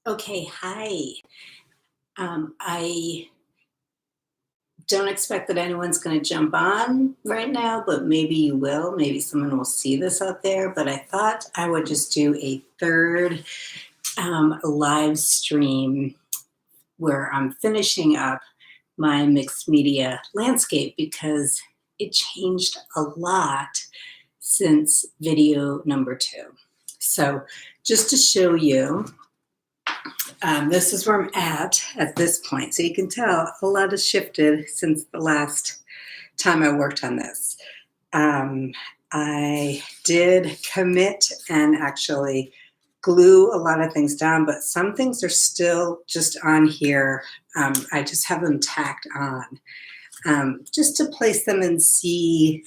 Okay, hi. I don't expect that anyone's going to jump on right now, but maybe you will. Maybe someone will see this out there. But I thought I would just do a third live stream where I'm finishing up my mixed media landscape because it changed a lot since video number 2. So just to show you, this is where I'm at this point. So you can tell a lot has shifted since the last time I worked on this. I did commit and actually glue a lot of things down, but some things are still just on here. I just have them tacked on just to place them and see,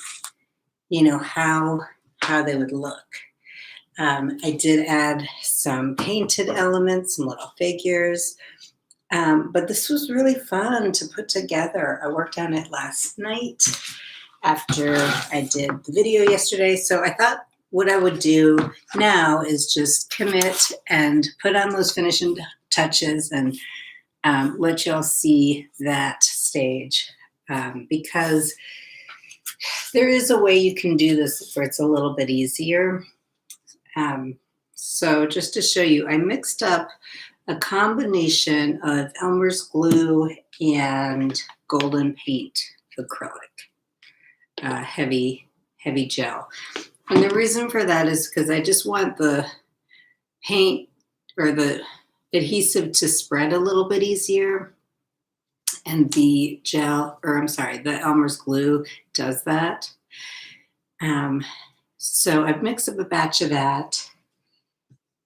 how they would look. I did add some painted elements, some little figures, but this was really fun to put together. I worked on it last night after I did the video yesterday, so I thought what I would do now is just commit and put on those finishing touches and let y'all see that stage, because there is a way you can do this where it's a little bit easier. So just to show you, I mixed up a combination of Elmer's glue and golden paint acrylic, heavy gel. And the reason for that is because I just want the paint or the adhesive to spread a little bit easier. And the the Elmer's glue does that. So I've mixed up a batch of that.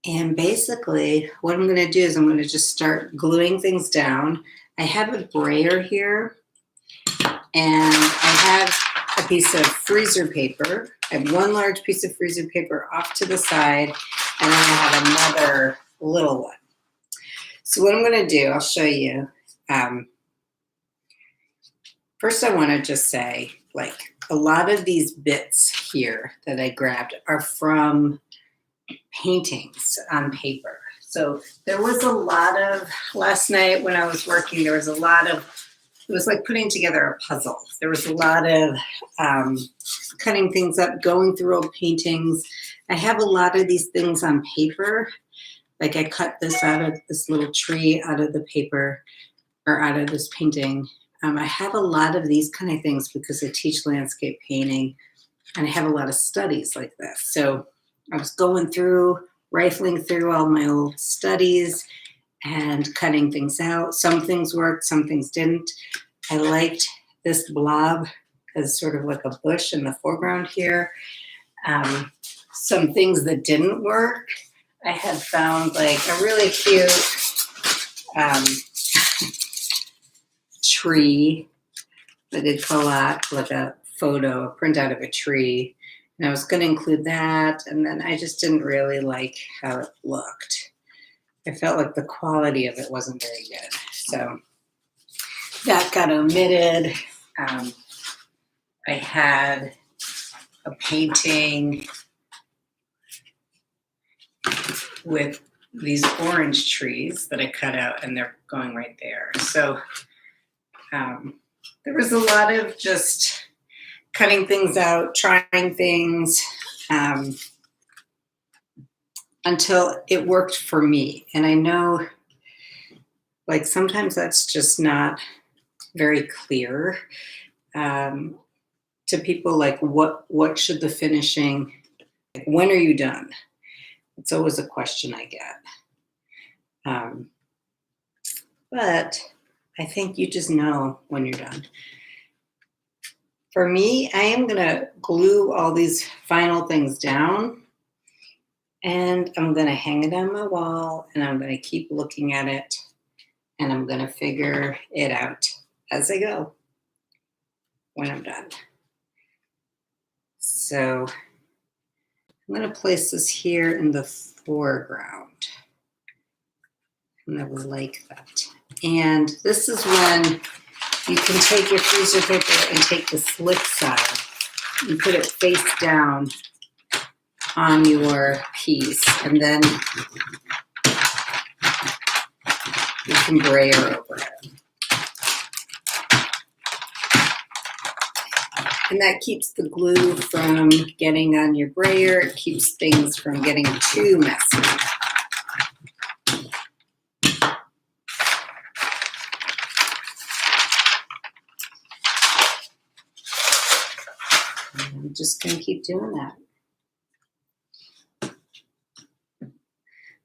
And basically what I'm going to do is I'm going to just start gluing things down. I have a brayer here and I have a piece of freezer paper. I have one large piece of freezer paper off to the side and then I have another little one. So what I'm going to do, I'll show you. First I want to just say, like, a lot of these bits here that I grabbed are from paintings on paper. So there was a lot of, last night when I was working, there was a lot of, it was like putting together a puzzle. There was a lot of cutting things up, going through old paintings. I have a lot of these things on paper. Like I cut this out of this little tree out of the paper or out of this painting. I have a lot of these kind of things because I teach landscape painting and I have a lot of studies like this. So I was going through, rifling through all my old studies and cutting things out. Some things worked, some things didn't. I liked this blob as sort of like a bush in the foreground here. Some things that didn't work, I had found like a really cute tree that did collage, like a photo, a printout of a tree. And I was going to include that. And then I just didn't really like how it looked. I felt like the quality of it wasn't very good. So that got omitted. I had a painting with these orange trees that I cut out and they're going right there. So there was a lot of just cutting things out, trying things until it worked for me. And I know, like, sometimes that's just not very clear to people, like what should the finishing, like, when are you done? It's always a question I get. But I think you just know when you're done. For me, I am going to glue all these final things down and I'm going to hang it on my wall and I'm going to keep looking at it and I'm going to figure it out as I go when I'm done. So I'm going to place this here in the foreground. And I would like that. And this is when you can take your freezer paper and take the slick side and put it face down on your piece. And then can brayer over it. And that keeps the glue from getting on your brayer. It keeps things from getting too messy. And I'm just going to keep doing that.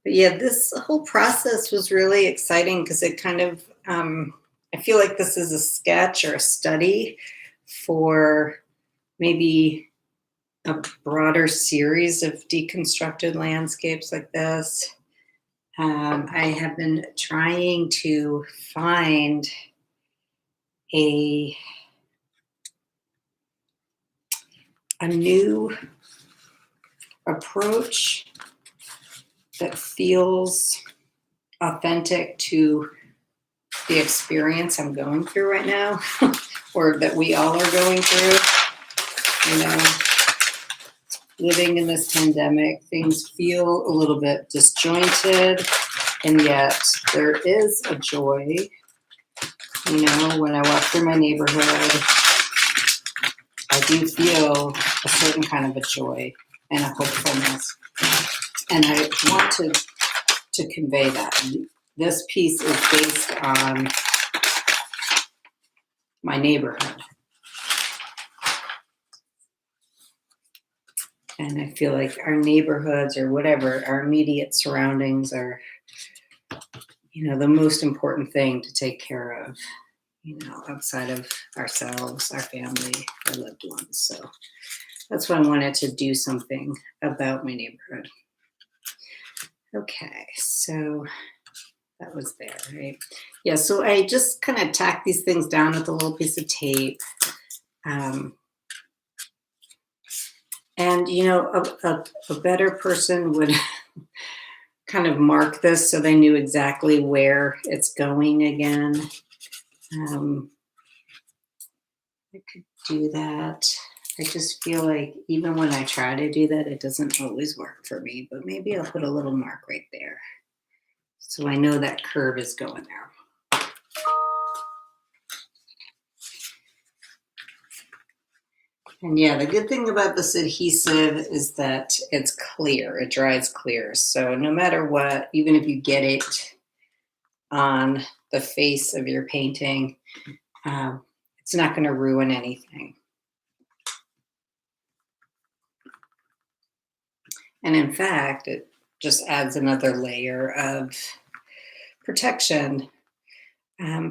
But yeah, this whole process was really exciting because it kind of, I feel like this is a sketch or a study for maybe a broader series of deconstructed landscapes like this. I have been trying to find a new approach that feels authentic to the experience I'm going through right now, or that we all are going through. You know, living in this pandemic, things feel a little bit disjointed, and yet there is a joy. You know, when I walk through my neighborhood, I do feel a certain kind of a joy and a hopefulness. And I wanted to convey that. This piece is based on my neighborhood. And I feel like our neighborhoods or whatever, our immediate surroundings are, you know, the most important thing to take care of, you know, outside of ourselves, our family, our loved ones. So that's why I wanted to do something about my neighborhood. Okay, so that was there, right? Yeah, so I just kind of tack these things down with a little piece of tape. And, you know, a better person would kind of mark this so they knew exactly where it's going again. I could do that. I just feel like even when I try to do that, it doesn't always work for me, but maybe I'll put a little mark right there. So I know that curve is going there. And yeah, the good thing about this adhesive is that it's clear, it dries clear. So no matter what, even if you get it on the face of your painting, it's not gonna ruin anything. And in fact, it just adds another layer of protection.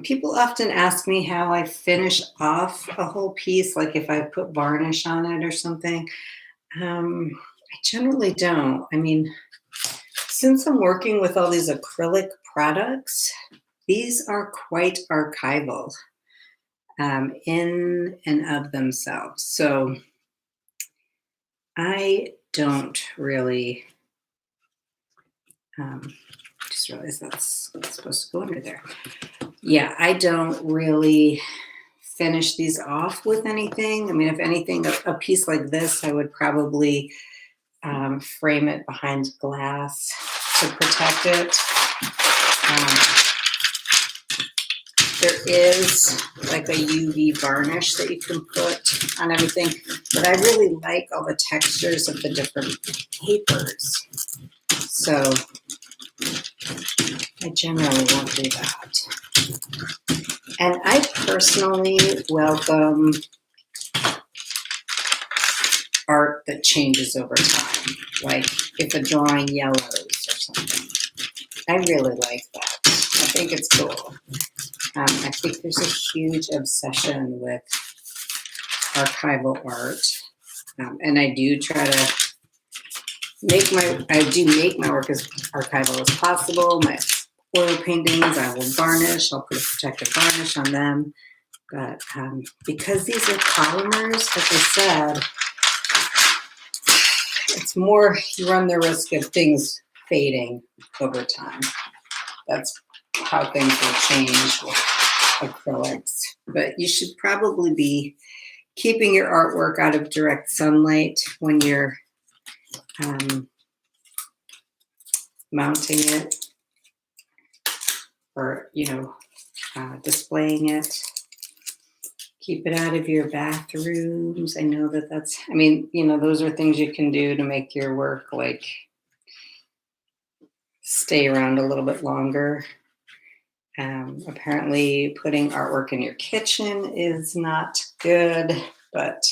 People often ask me how I finish off a whole piece, like if I put varnish on it or something. I generally don't. I mean, since I'm working with all these acrylic products, these are quite archival in and of themselves. So I don't really, just realized that's supposed to go under there. Yeah, I don't really finish these off with anything. I mean, if anything, a piece like this, I would probably frame it behind glass to protect it. There is like a UV varnish that you can put on everything, but I really like all the textures of the different papers. So I generally won't do that. And I personally welcome art that changes over time, like if a drawing yellows or something. I really like that. I think it's cool. I think there's a huge obsession with archival art. And I do try to make my work as archival as possible. My oil paintings, I will varnish. I'll put a protective varnish on them. But because these are polymers, like I said, it's more, you run the risk of things fading over time. That's how things will change with acrylics. But you should probably be keeping your artwork out of direct sunlight when you're mounting it. or, displaying it. Keep it out of your bathrooms. I know that that's, I mean, those are things you can do to make your work like stay around a little bit longer. Apparently putting artwork in your kitchen is not good, but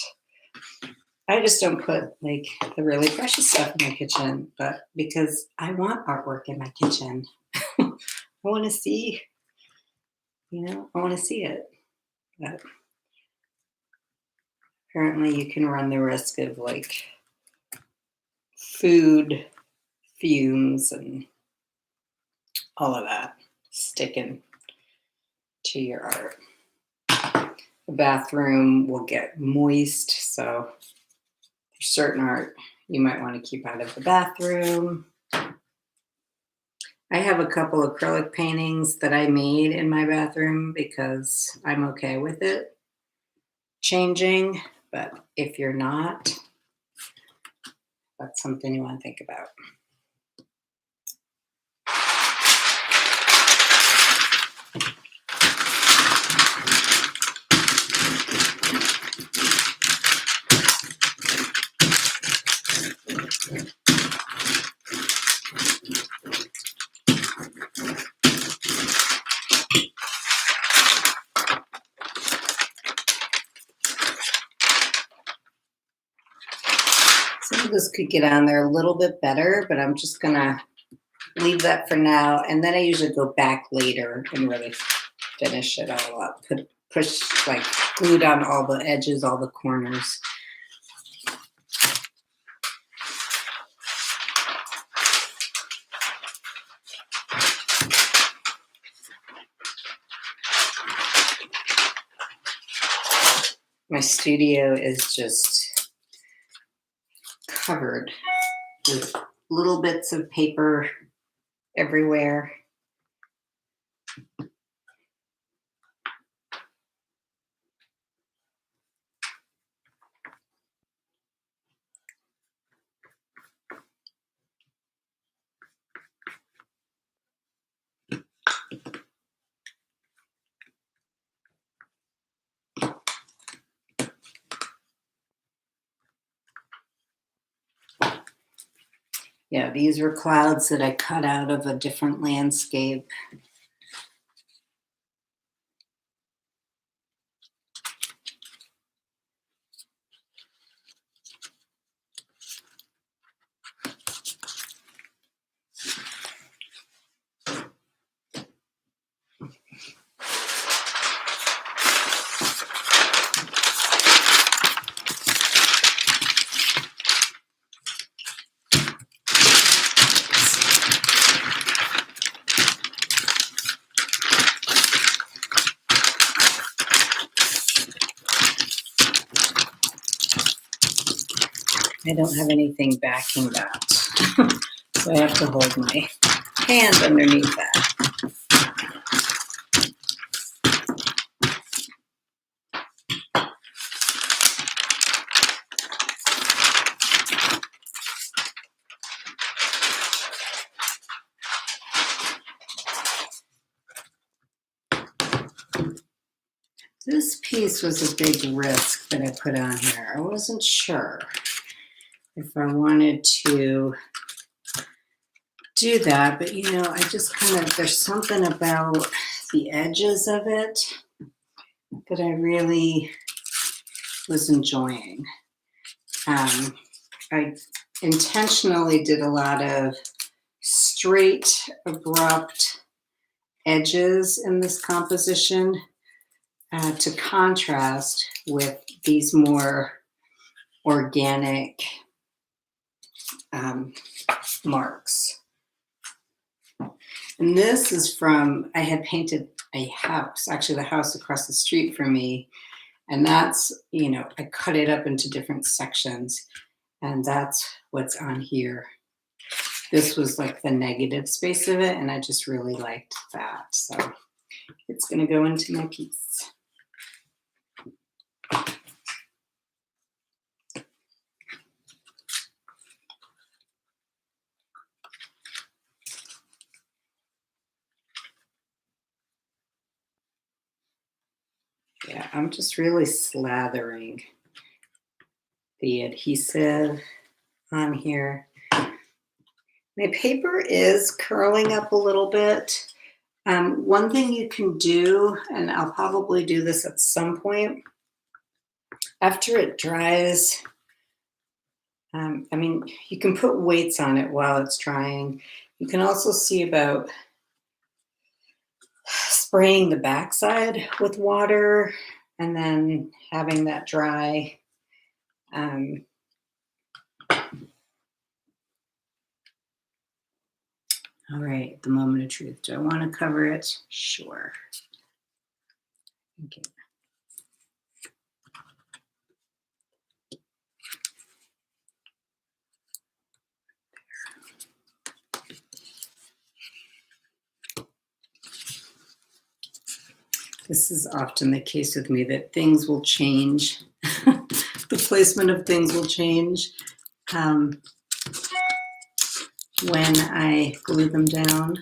I just don't put like the really precious stuff in my kitchen, but because I want artwork in my kitchen. I want to see, I want to see it. But apparently you can run the risk of like food fumes and all of that sticking to your art. The bathroom will get moist, so there's certain art you might want to keep out of the bathroom. I have a couple acrylic paintings that I made in my bathroom because I'm okay with it changing, but if you're not, that's something you want to think about. Some of this could get on there a little bit better, but I'm just gonna leave that for now. And then I usually go back later and really finish it all up. Push, like glue down all the edges, all the corners. My studio is just covered with little bits of paper everywhere. Yeah, these were clouds that I cut out of a different landscape. I don't have anything backing that, so I have to hold my hand underneath that. This piece was a big risk that I put on here. I wasn't sure if I wanted to do that, but I just there's something about the edges of it that I really was enjoying. I intentionally did a lot of straight, abrupt edges in this composition to contrast with these more organic marks. And this is from, I had painted a house, actually the house across the street from me. And that's, I cut it up into different sections, and that's what's on here. This was like the negative space of it, and I just really liked that. So it's going to go into my piece. I'm just really slathering the adhesive on here. My paper is curling up a little bit. One thing you can do, and I'll probably do this at some point, after it dries, I mean, you can put weights on it while it's drying. You can also see about spraying the backside with water and then having that dry. All right, the moment of truth. Do I want to cover it? Sure. Okay. This is often the case with me, that things will change. The placement of things will change when I glue them down.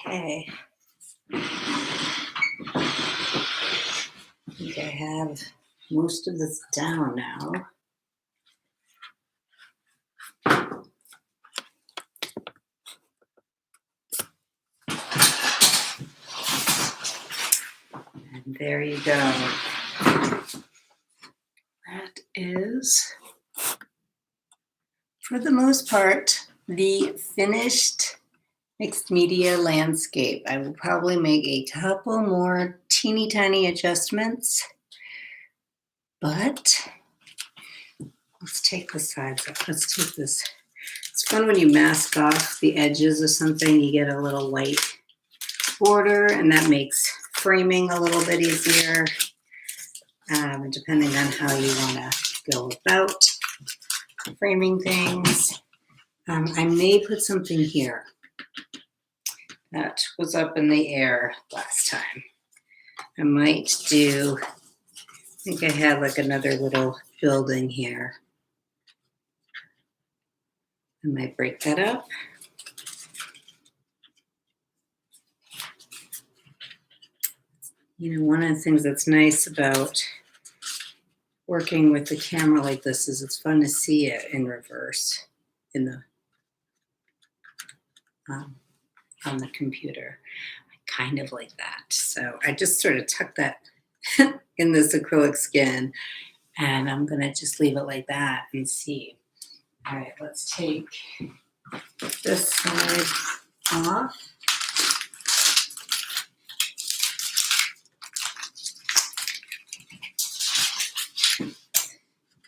Okay. I think I have most of this down now. And there you go. That is, for the most part, the finished mixed media landscape. I will probably make a couple more teeny tiny adjustments, but let's take the sides off. Let's take this. It's fun when you mask off the edges of something, you get a little white border, and that makes framing a little bit easier, depending on how you want to go about framing things. I may put something here. That was up in the air last time. I might do, I think I had like another little building here. I might break that up. You know, one of the things that's nice about working with the camera like this is it's fun to see it in reverse in the on the computer. I kind of like that. So I just sort of tuck that in this acrylic skin, and I'm gonna just leave it like that and see. All right, let's take this side off.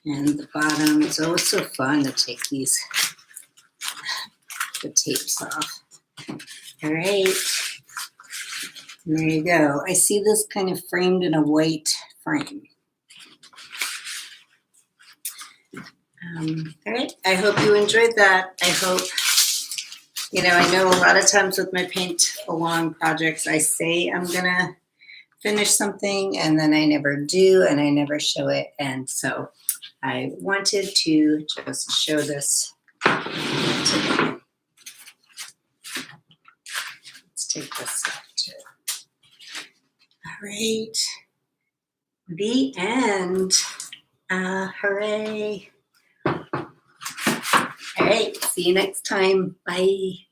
And the bottom, it's always so fun to take the tapes off. All right, and there you go. I see this kind of framed in a white frame. All right, I hope you enjoyed that. I hope, you know, I know a lot of times with my paint along projects, I say I'm gonna finish something and then I never do and I never show it. And so I wanted to just show this today. Let's take this stuff too. All right. The end. Hooray. All right. See you next time. Bye.